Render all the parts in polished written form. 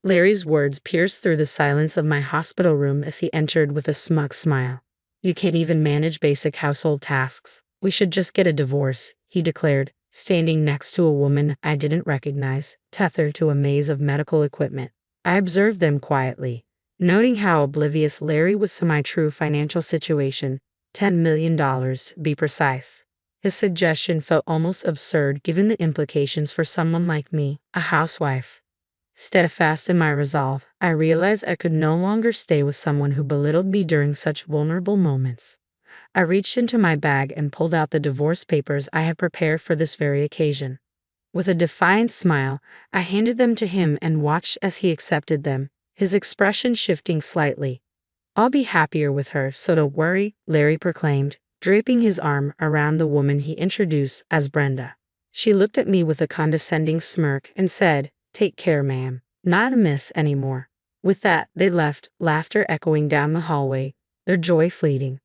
Larry's words pierced through the silence of my hospital room as he entered with a smug smile. You can't even manage basic household tasks. We should just get a divorce, he declared, standing next to a woman I didn't recognize, tethered to a maze of medical equipment. I observed them quietly, noting how oblivious Larry was to my true financial situation, $10 million to be precise. His suggestion felt almost absurd given the implications for someone like me, a housewife. Steadfast in my resolve, I realized I could no longer stay with someone who belittled me during such vulnerable moments. I reached into my bag and pulled out the divorce papers I had prepared for this very occasion. With a defiant smile, I handed them to him and watched as he accepted them, his expression shifting slightly. I'll be happier with her, so don't worry, Larry proclaimed, draping his arm around the woman he introduced as Brenda. She looked at me with a condescending smirk and said, "Take care, ma'am. Not a miss anymore." With that, they left, laughter echoing down the hallway, their joy fleeting.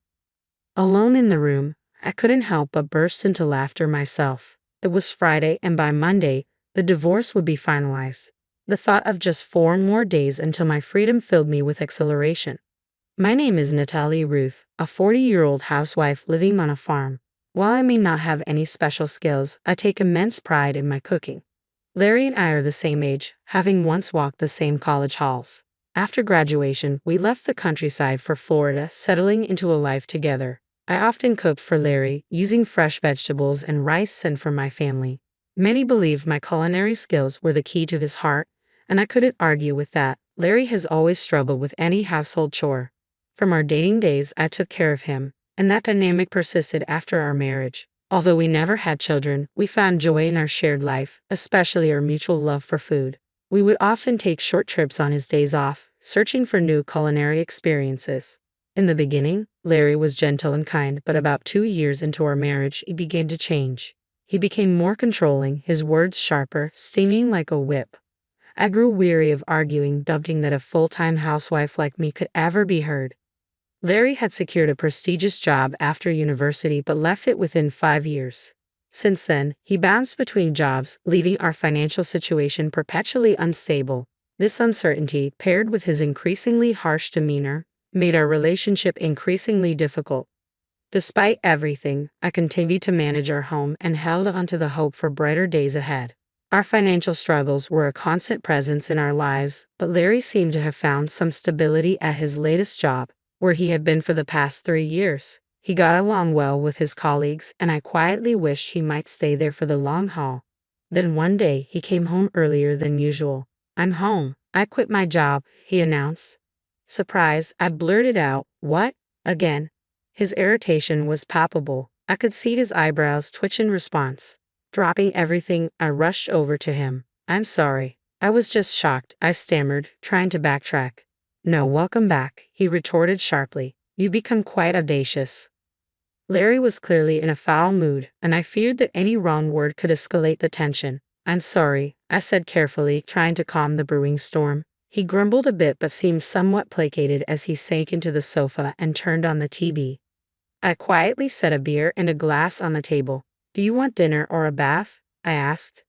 Alone in the room, I couldn't help but burst into laughter myself. It was Friday, and by Monday, the divorce would be finalized. The thought of just 4 more days until my freedom filled me with exhilaration. My name is Natalie Ruth, a 40-year-old housewife living on a farm. While I may not have any special skills, I take immense pride in my cooking. Larry and I are the same age, having once walked the same college halls. After graduation, we left the countryside for Florida, settling into a life together. I often cooked for Larry, using fresh vegetables and rice sent from my family. Many believed my culinary skills were the key to his heart, and I couldn't argue with that. Larry has always struggled with any household chore. From our dating days, I took care of him, and that dynamic persisted after our marriage. Although we never had children, we found joy in our shared life, especially our mutual love for food. We would often take short trips on his days off, searching for new culinary experiences. In the beginning, Larry was gentle and kind, but about 2 years into our marriage, he began to change. He became more controlling, his words sharper, stinging like a whip. I grew weary of arguing, doubting that a full-time housewife like me could ever be heard. Larry had secured a prestigious job after university but left it within 5 years. Since then, he bounced between jobs, leaving our financial situation perpetually unstable. This uncertainty, paired with his increasingly harsh demeanor, made our relationship increasingly difficult. Despite everything, I continued to manage our home and held on to the hope for brighter days ahead. Our financial struggles were a constant presence in our lives, but Larry seemed to have found some stability at his latest job, where he had been for the past 3 years. He got along well with his colleagues, and I quietly wished he might stay there for the long haul. Then one day, he came home earlier than usual. "I'm home. I quit my job," he announced. Surprised, I blurted out, "What? Again?" His irritation was palpable. I could see his eyebrows twitch in response. Dropping everything, I rushed over to him. "I'm sorry. I was just shocked," I stammered, trying to backtrack. "No, welcome back," he retorted sharply. "You become quite audacious." Larry was clearly in a foul mood, and I feared that any wrong word could escalate the tension. "I'm sorry," I said carefully, trying to calm the brewing storm. He grumbled a bit but seemed somewhat placated as he sank into the sofa and turned on the TV. I quietly set a beer and a glass on the table. "Do you want dinner or a bath?" I asked.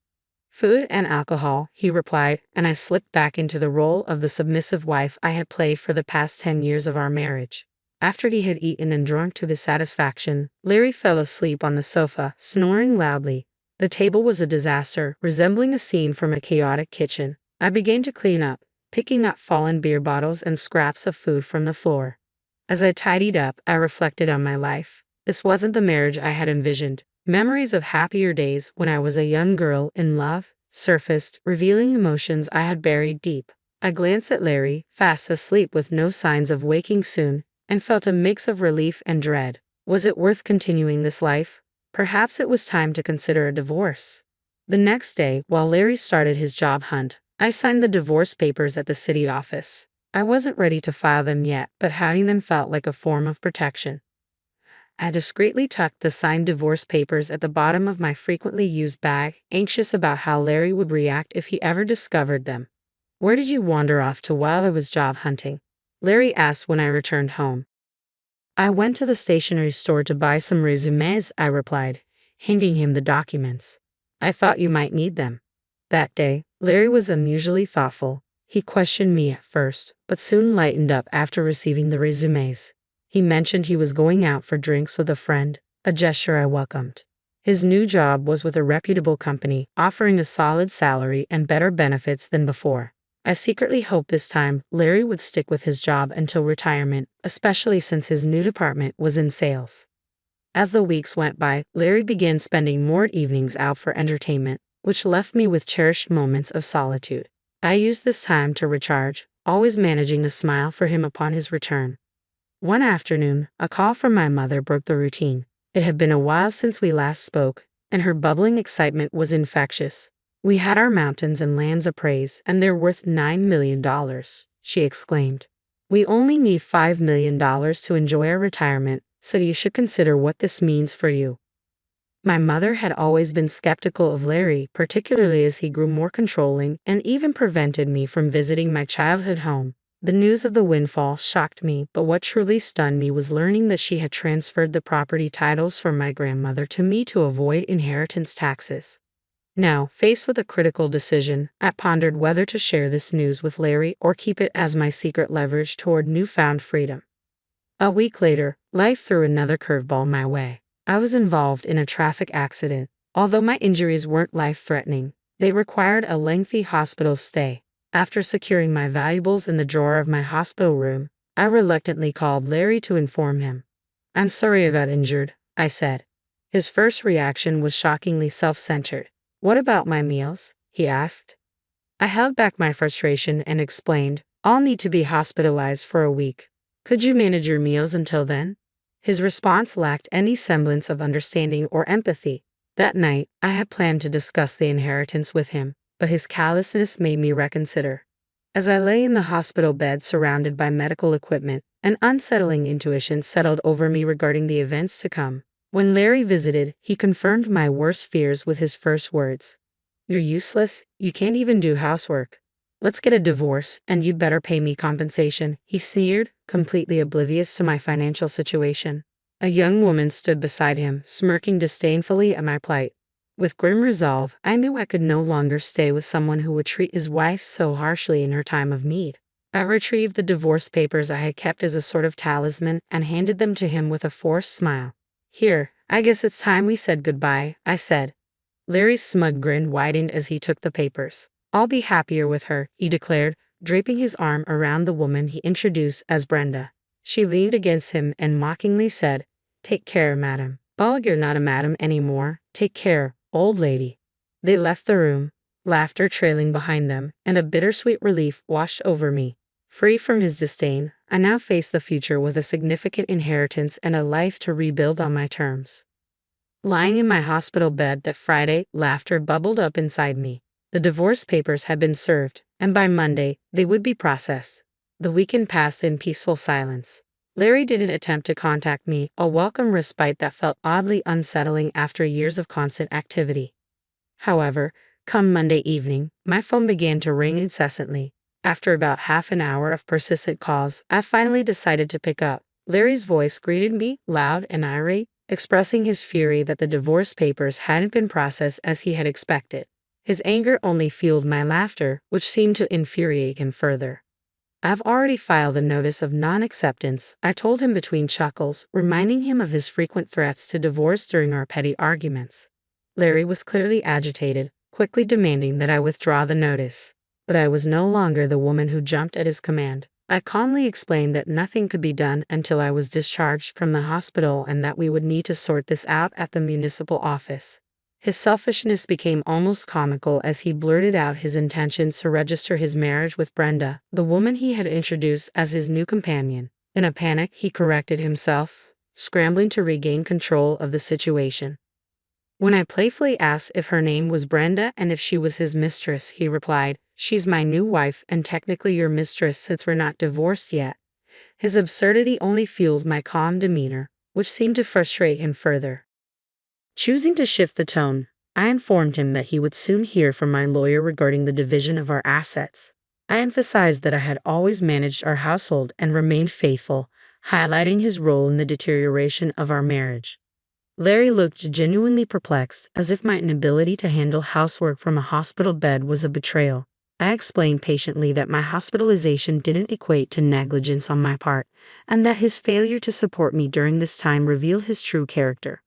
"Food and alcohol," he replied, and I slipped back into the role of the submissive wife I had played for the past 10 years of our marriage. After he had eaten and drunk to his satisfaction, Larry fell asleep on the sofa, snoring loudly. The table was a disaster, resembling a scene from a chaotic kitchen. I began to clean up, picking up fallen beer bottles and scraps of food from the floor. As I tidied up, I reflected on my life. This wasn't the marriage I had envisioned. Memories of happier days when I was a young girl in love surfaced, revealing emotions I had buried deep. I glanced at Larry, fast asleep with no signs of waking soon, and felt a mix of relief and dread. Was it worth continuing this life? Perhaps it was time to consider a divorce. The next day, while Larry started his job hunt, I signed the divorce papers at the city office. I wasn't ready to file them yet, but having them felt like a form of protection. I discreetly tucked the signed divorce papers at the bottom of my frequently used bag, anxious about how Larry would react if he ever discovered them. "Where did you wander off to while I was job hunting?" Larry asked when I returned home. "I went to the stationery store to buy some resumes," I replied, handing him the documents. "I thought you might need them." That day, Larry was unusually thoughtful. He questioned me at first, but soon lightened up after receiving the resumes. He mentioned he was going out for drinks with a friend, a gesture I welcomed. His new job was with a reputable company, offering a solid salary and better benefits than before. I secretly hoped this time Larry would stick with his job until retirement, especially since his new department was in sales. As the weeks went by, Larry began spending more evenings out for entertainment, which left me with cherished moments of solitude. I used this time to recharge, always managing a smile for him upon his return. One afternoon, a call from my mother broke the routine. It had been a while since we last spoke, and her bubbling excitement was infectious. "We had our mountains and lands appraised, and they're worth $9 million, she exclaimed. "We only need $5 million to enjoy our retirement, so you should consider what this means for you." My mother had always been skeptical of Larry, particularly as he grew more controlling and even prevented me from visiting my childhood home. The news of the windfall shocked me, but what truly stunned me was learning that she had transferred the property titles from my grandmother to me to avoid inheritance taxes. Now, faced with a critical decision, I pondered whether to share this news with Larry or keep it as my secret leverage toward newfound freedom. A week later, life threw another curveball my way. I was involved in a traffic accident. Although my injuries weren't life-threatening, they required a lengthy hospital stay. After securing my valuables in the drawer of my hospital room, I reluctantly called Larry to inform him. "I'm sorry I got injured," I said. His first reaction was shockingly self-centered. "What about my meals?" he asked. I held back my frustration and explained, "I'll need to be hospitalized for a week. Could you manage your meals until then?" His response lacked any semblance of understanding or empathy. That night, I had planned to discuss the inheritance with him, but his callousness made me reconsider. As I lay in the hospital bed surrounded by medical equipment, an unsettling intuition settled over me regarding the events to come. When Larry visited, he confirmed my worst fears with his first words. "You're useless, you can't even do housework. Let's get a divorce, and you'd better pay me compensation," he sneered, completely oblivious to my financial situation. A young woman stood beside him, smirking disdainfully at my plight. With grim resolve, I knew I could no longer stay with someone who would treat his wife so harshly in her time of need. I retrieved the divorce papers I had kept as a sort of talisman and handed them to him with a forced smile. "Here, I guess it's time we said goodbye," I said. Larry's smug grin widened as he took the papers. "I'll be happier with her," he declared, draping his arm around the woman he introduced as Brenda. She leaned against him and mockingly said, "Take care, madam." "Oh, you're not a madam anymore. Take care, old lady." They left the room, laughter trailing behind them, and a bittersweet relief washed over me. Free from his disdain, I now faced the future with a significant inheritance and a life to rebuild on my terms. Lying in my hospital bed that Friday, laughter bubbled up inside me. The divorce papers had been served, and by Monday, they would be processed. The weekend passed in peaceful silence. Larry didn't attempt to contact me, a welcome respite that felt oddly unsettling after years of constant activity. However, come Monday evening, my phone began to ring incessantly. After about half an hour of persistent calls, I finally decided to pick up. Larry's voice greeted me, loud and irate, expressing his fury that the divorce papers hadn't been processed as he had expected. His anger only fueled my laughter, which seemed to infuriate him further. "I've already filed a notice of non-acceptance," I told him between chuckles, reminding him of his frequent threats to divorce during our petty arguments. Larry was clearly agitated, quickly demanding that I withdraw the notice. But I was no longer the woman who jumped at his command. I calmly explained that nothing could be done until I was discharged from the hospital and that we would need to sort this out at the municipal office. His selfishness became almost comical as he blurted out his intentions to register his marriage with Brenda, the woman he had introduced as his new companion. In a panic, he corrected himself, scrambling to regain control of the situation. When I playfully asked if her name was Brenda and if she was his mistress, he replied, "She's my new wife and technically your mistress since we're not divorced yet." His absurdity only fueled my calm demeanor, which seemed to frustrate him further. Choosing to shift the tone, I informed him that he would soon hear from my lawyer regarding the division of our assets. I emphasized that I had always managed our household and remained faithful, highlighting his role in the deterioration of our marriage. Larry looked genuinely perplexed, as if my inability to handle housework from a hospital bed was a betrayal. I explained patiently that my hospitalization didn't equate to negligence on my part, and that his failure to support me during this time revealed his true character.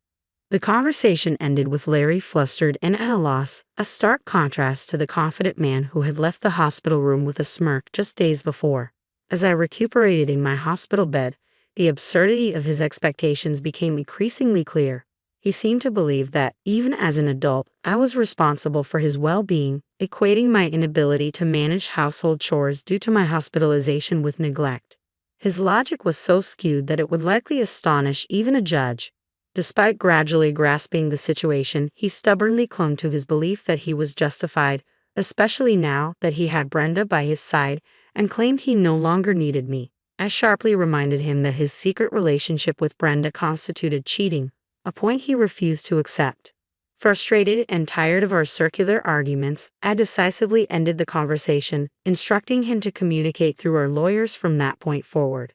The conversation ended with Larry flustered and at a loss, a stark contrast to the confident man who had left the hospital room with a smirk just days before. As I recuperated in my hospital bed, the absurdity of his expectations became increasingly clear. He seemed to believe that, even as an adult, I was responsible for his well-being, equating my inability to manage household chores due to my hospitalization with neglect. His logic was so skewed that it would likely astonish even a judge. Despite gradually grasping the situation, he stubbornly clung to his belief that he was justified, especially now that he had Brenda by his side, and claimed he no longer needed me. I sharply reminded him that his secret relationship with Brenda constituted cheating, a point he refused to accept. Frustrated and tired of our circular arguments, I decisively ended the conversation, instructing him to communicate through our lawyers from that point forward.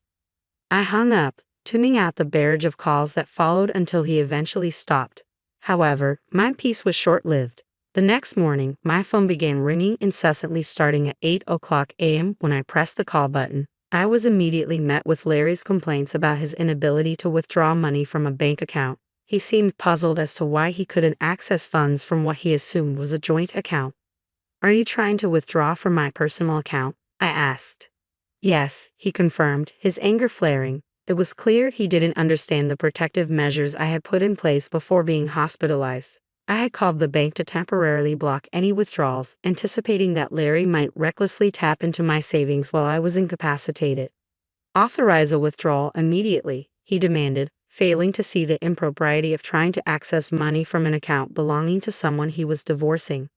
I hung up, tuning out the barrage of calls that followed until he eventually stopped. However, my peace was short-lived. The next morning, my phone began ringing incessantly starting at 8:00 a.m. When I pressed the call button. I was immediately met with Larry's complaints about his inability to withdraw money from a bank account. He seemed puzzled as to why he couldn't access funds from what he assumed was a joint account. "Are you trying to withdraw from my personal account?" I asked. "Yes," he confirmed, his anger flaring. It was clear he didn't understand the protective measures I had put in place before being hospitalized. I had called the bank to temporarily block any withdrawals, anticipating that Larry might recklessly tap into my savings while I was incapacitated. "Authorize a withdrawal immediately," he demanded, failing to see the impropriety of trying to access money from an account belonging to someone he was divorcing.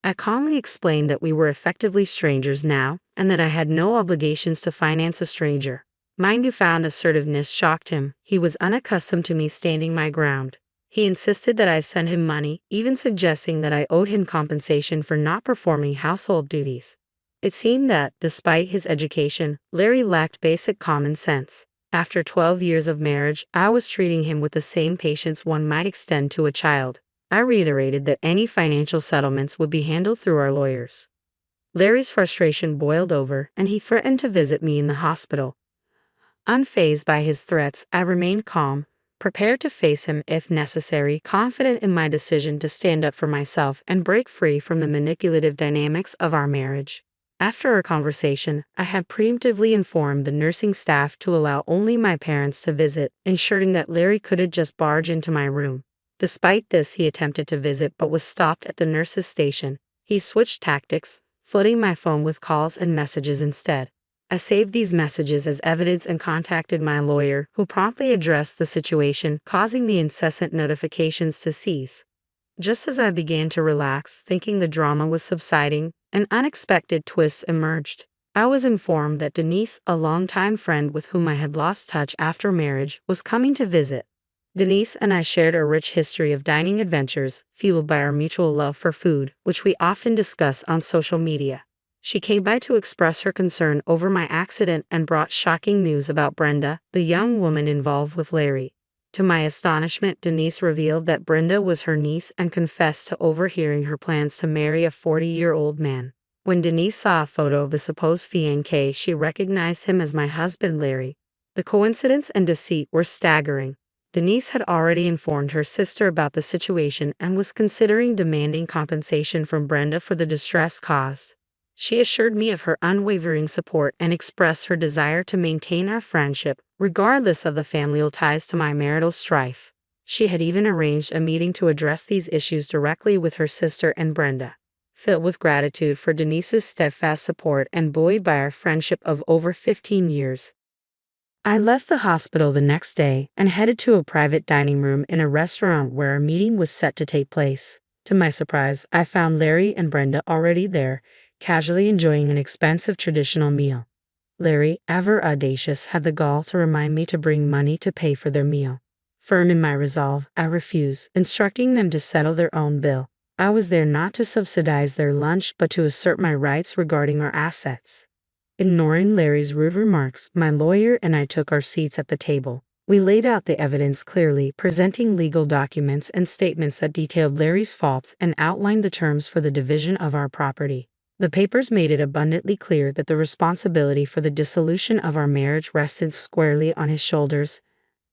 I calmly explained that we were effectively strangers now, and that I had no obligations to finance a stranger. My newfound assertiveness shocked him. He was unaccustomed to me standing my ground. He insisted that I send him money, even suggesting that I owed him compensation for not performing household duties. It seemed that, despite his education, Larry lacked basic common sense. After 12 years of marriage, I was treating him with the same patience one might extend to a child. I reiterated that any financial settlements would be handled through our lawyers. Larry's frustration boiled over, and he threatened to visit me in the hospital. Unfazed by his threats, I remained calm, prepared to face him if necessary, confident in my decision to stand up for myself and break free from the manipulative dynamics of our marriage. After our conversation, I had preemptively informed the nursing staff to allow only my parents to visit, ensuring that Larry couldn't just barge into my room. Despite this, he attempted to visit but was stopped at the nurse's station. He switched tactics, flooding my phone with calls and messages instead. I saved these messages as evidence and contacted my lawyer, who promptly addressed the situation, causing the incessant notifications to cease. Just as I began to relax, thinking the drama was subsiding, an unexpected twist emerged. I was informed that Denise, a longtime friend with whom I had lost touch after marriage, was coming to visit. Denise and I shared a rich history of dining adventures, fueled by our mutual love for food, which we often discuss on social media. She came by to express her concern over my accident and brought shocking news about Brenda, the young woman involved with Larry. To my astonishment, Denise revealed that Brenda was her niece and confessed to overhearing her plans to marry a 40-year-old man. When Denise saw a photo of the supposed fiancé, she recognized him as my husband Larry. The coincidence and deceit were staggering. Denise had already informed her sister about the situation and was considering demanding compensation from Brenda for the distress caused. She assured me of her unwavering support and expressed her desire to maintain our friendship, regardless of the familial ties to my marital strife. She had even arranged a meeting to address these issues directly with her sister and Brenda. Filled with gratitude for Denise's steadfast support and buoyed by our friendship of over 15 years, I left the hospital the next day and headed to a private dining room in a restaurant where our meeting was set to take place. To my surprise, I found Larry and Brenda already there, casually enjoying an expensive traditional meal. Larry, ever audacious, had the gall to remind me to bring money to pay for their meal. Firm in my resolve, I refused, instructing them to settle their own bill. I was there not to subsidize their lunch but to assert my rights regarding our assets. Ignoring Larry's rude remarks, my lawyer and I took our seats at the table. We laid out the evidence clearly, presenting legal documents and statements that detailed Larry's faults and outlined the terms for the division of our property. The papers made it abundantly clear that the responsibility for the dissolution of our marriage rested squarely on his shoulders,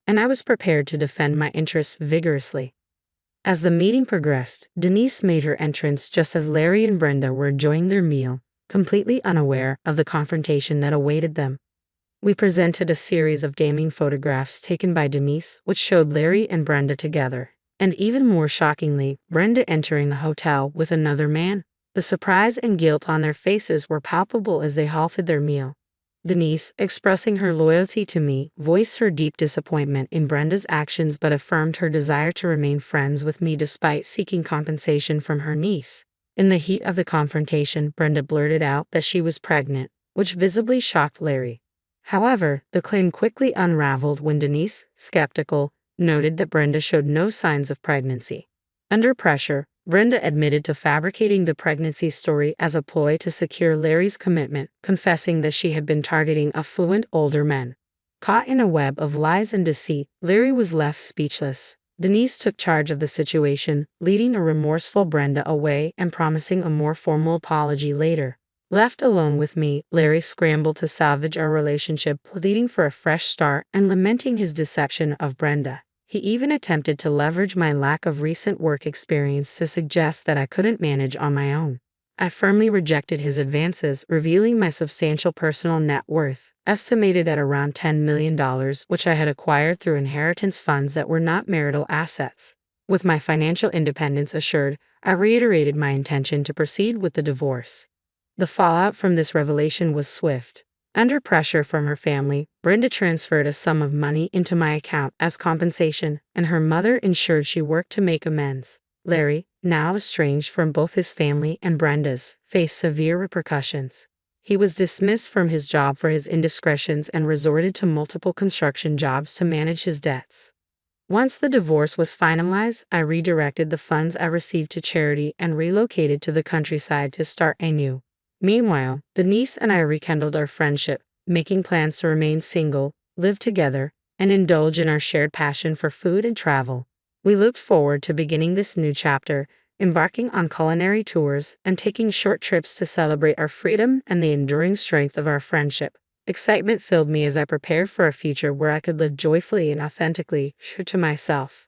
and I was prepared to defend my interests vigorously. As the meeting progressed, Denise made her entrance just as Larry and Brenda were enjoying their meal, completely unaware of the confrontation that awaited them. We presented a series of damning photographs taken by Denise, which showed Larry and Brenda together, and even more shockingly, Brenda entering the hotel with another man. The surprise and guilt on their faces were palpable as they halted their meal. Denise, expressing her loyalty to me, voiced her deep disappointment in Brenda's actions but affirmed her desire to remain friends with me despite seeking compensation from her niece. In the heat of the confrontation, Brenda blurted out that she was pregnant, which visibly shocked Larry. However, the claim quickly unraveled when Denise, skeptical, noted that Brenda showed no signs of pregnancy. Under pressure, Brenda admitted to fabricating the pregnancy story as a ploy to secure Larry's commitment, confessing that she had been targeting affluent older men. Caught in a web of lies and deceit, Larry was left speechless. Denise took charge of the situation, leading a remorseful Brenda away and promising a more formal apology later. Left alone with me, Larry scrambled to salvage our relationship, pleading for a fresh start and lamenting his deception of Brenda. He even attempted to leverage my lack of recent work experience to suggest that I couldn't manage on my own. I firmly rejected his advances, revealing my substantial personal net worth, estimated at around $10 million, which I had acquired through inheritance funds that were not marital assets. With my financial independence assured, I reiterated my intention to proceed with the divorce. The fallout from this revelation was swift. Under pressure from her family, Brenda transferred a sum of money into my account as compensation, and her mother ensured she worked to make amends. Larry, now estranged from both his family and Brenda's, faced severe repercussions. He was dismissed from his job for his indiscretions and resorted to multiple construction jobs to manage his debts. Once the divorce was finalized, I redirected the funds I received to charity and relocated to the countryside to start anew. Meanwhile, Denise and I rekindled our friendship, making plans to remain single, live together, and indulge in our shared passion for food and travel. We looked forward to beginning this new chapter, embarking on culinary tours and taking short trips to celebrate our freedom and the enduring strength of our friendship. Excitement filled me as I prepared for a future where I could live joyfully and authentically, true to myself.